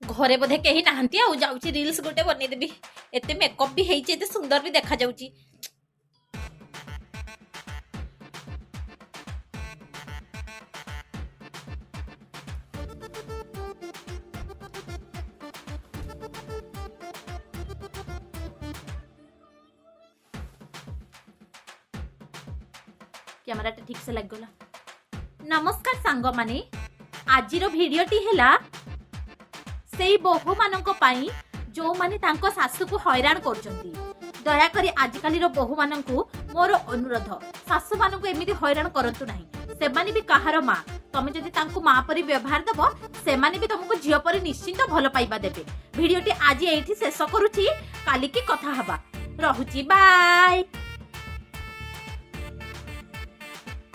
घरे बोधे कहीं नहांती आउ जाउची रील्स गोटे बनै देबी एते मेकअप भी हेइचे एते सुंदर भी देखा जाउची कैमरा ठीक से लग गला। नमस्कार सांग माने आजिर भिडियोटी हैला सेई बहु माननको पाई जो माने तांको सासु को हैरान करचंती। दया करी आजिकाली रो बहु माननको मोर अनुरोध सासु माननको एमिति हैरान करंतु नाही। सेमाने भी कहार मां तमे जदि तांको मां परी व्यवहार दबो सेमाने भी तुमको झियो परी निश्चिंत भलो पाइबा देबे। भिडियोटी आज एठी शेष करूची काली की कथा हबा रहुची बाय।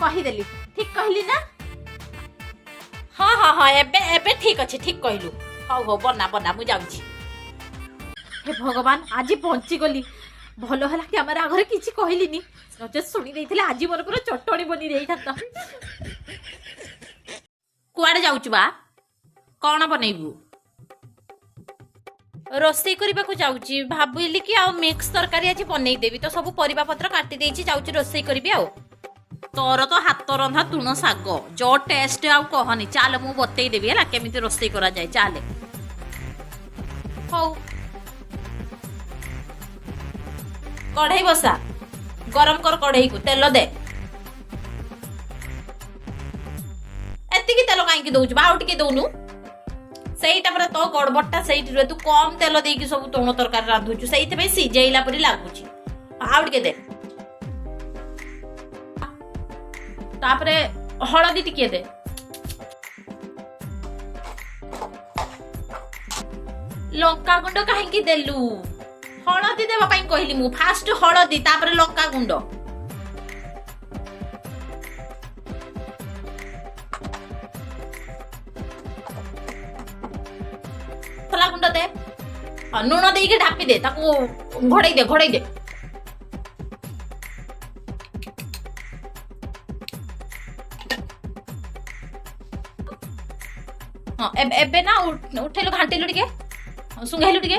कहि देली ठीक कहली ना। हाँ हाँ हाँ एबे एबे ठीक अच्छे ठीक कहलु। हौ हौ बना बना मु जाउची। हे भगवान आज पहुंची गली भलो हला कि हमर आगरे किछि कहलिनी नचे सुनी देइथिले आज मोर पूरा चटणी बनी रही था। कुआडे जाउछु बा कोन बनेइबु रोसई करबा को जाउची भाबुली कि आ मिक्स तरकारी आज बनेइ देबी तो सब परिबा पत्र काटी देइची जाउची रोसई करबी आ। तोर तो हाथ रंधा तुण शाग जो टेस्ट आउ कहनी चाल मु बतई देबी है केमिति रोसई करा जाए चाले। हौ कढ़ई बसा गरम कर कढ़ई को तेल दे एतिकी तेल काई दउछु बा आउ टिके दउनु सेईटा पर तो गड़बड़टा सेईटी रे तू कम तेल देकी सब तुण तरकारी रांधुछु सेईते पे सिजेइला परी लागुची आउ टिके दे तापरे हळदी टिके दे लंका गुंड काहेकी देलु हळदी देबा पई कहली मु फास्ट हळदी तापरे लंका गुंड मसला गुंड दे नून देके ढापी दे ताको घोड़ई दे हाँ एबे ना उठेलु घांटेलु टिके सुंघेलु टिके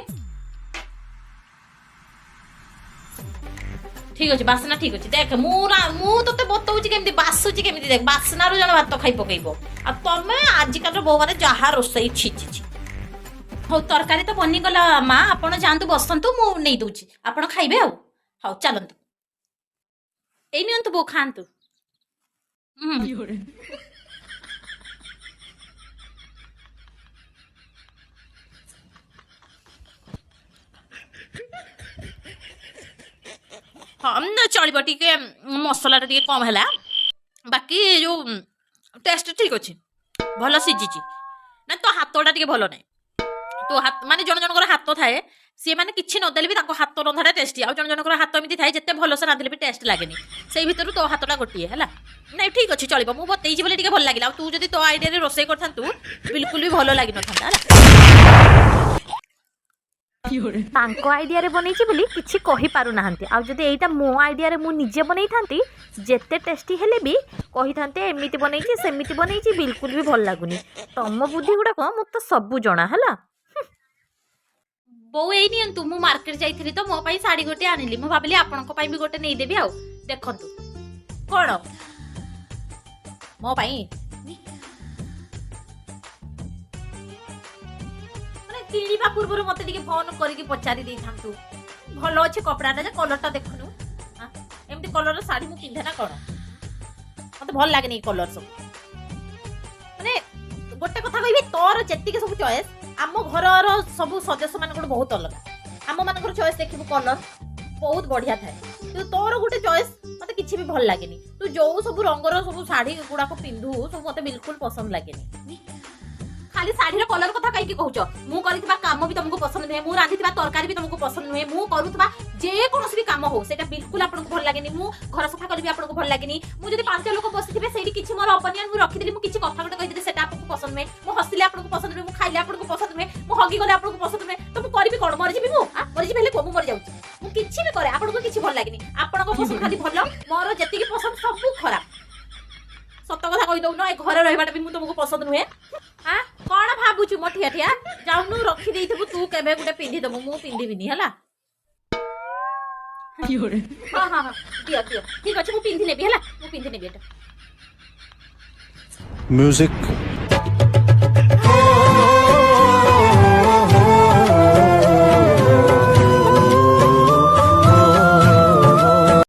ठीक अछि बासना ठीक अछि देख मु तते बतौछि केमिति बासुछि केमिति देख बासना रो जण भात खाइ पकैबो आ तमे आज काल बो माने जहा रोसई छिछि हो तरकारी तो बनी गला मां आपण जानतु बसंतु मु नै दउछि आपण खाइबे आ हो चलंतु एई नियंतु बो खांतु हाँ चलो टे मसला टे कम है बाकी जो टेस्ट ठीक अच्छे भल सीझी ना तो हाथटा टे भल ना तो हाथ माने जन जनकर हाथ थाए सी मैंने किसी नदेले भी हाथ रंधाटा टेस्टी आउ जन जनकर हाथ एमती थाए जिते भल से रांधिले भी टेस्ट लगे से भर तो हाथटा गोटे है ना ठीक अच्छे चलो मुझे बतई बोले भल लगे तू जब तो आइडिया रोसे कर बिल्कुल भी भल लगी ना तांको आइडिया रे बनैछि बोली किछि कहि पारु नाहंती आ जदि एइटा मो आइडिया रे मु निजे बनै थांती जेते टेस्टी हेले भी कहि थांते एमिति बनैछि सेमिति बनैछि बिल्कुल भी भल लागुनी तम बुद्धि गुडा को मु तो सब जणा हला बो एई नियंतु मु मार्केट जाइथिली तो मो पई साड़ी गोटे आनिली मु भाबली आपन को पई भी गोटे नै देबी आ देखंतु कोन मो पई किणवा पूर्व मत फोन करके पचारि दे थांतु भल अच्छे कपड़ाटा जे कलरटा देखनु एमती कलर साड़ी मु पिंधे ना कौन मत भल लगे नहीं कलर सब माने गोटे कथा कहबी तोर जेतिके सब चॉइस आम घर सब सदस्य मान बहुत अलग आम मान चॉइस देखिबु कलर बहुत बढ़िया थाए तो तोर गोटे चॉइस मत किछि भी भल लागेनी तू जो सब रंगर सब साड़ी गुडा को पिंधु सब मत बिल्कुल पसंद लागेनी खाली साड़ी कलर कथा कहीं कहूच मु करितबा काम भी तुमको पसंद नुहे मु रांधितबा तरकारी भी तुमको पसंद नुहे मु करूतबा जे कोनोसी भी काम हो सेटा बिल्कुल आपन को भल लागेनी मु घर सफा करबी आपन को भल लागेनी मु जदी पांच लोक बसिथिबे सेठी किछि मोर ओपिनियन मु रखि देली मु किछि कथा गटे कहि देली सेटा आपन को पसंद नुहे मु हसिले आपन को पसंद नुहे मु खाइले आपन को पसंद नुहे मु हगी गले आपन को पसंद नुहे तो मु करबी कोन मर जिबी मर जिबी हेले को मु मर जाउची मु किछि भी करे आपन को किछि भल लागेनी आपन को पसंद खाली भल मोर जेतिकी पसंद सब खराब सत्य कथा कहि दउ न ए घर रहिबाटा भी मु तुमको पसंद नुहे हां कौन भाबुचु मो ठिया ठिया जाउनु रखी देइथबु तू केबे गुटे पिंधि दबु मु पिंधिबिनी हला हां हां हां दियो दियो ठीक अछि मु पिंधि नेबी हला मु पिंधि नेबी एटा म्यूजिक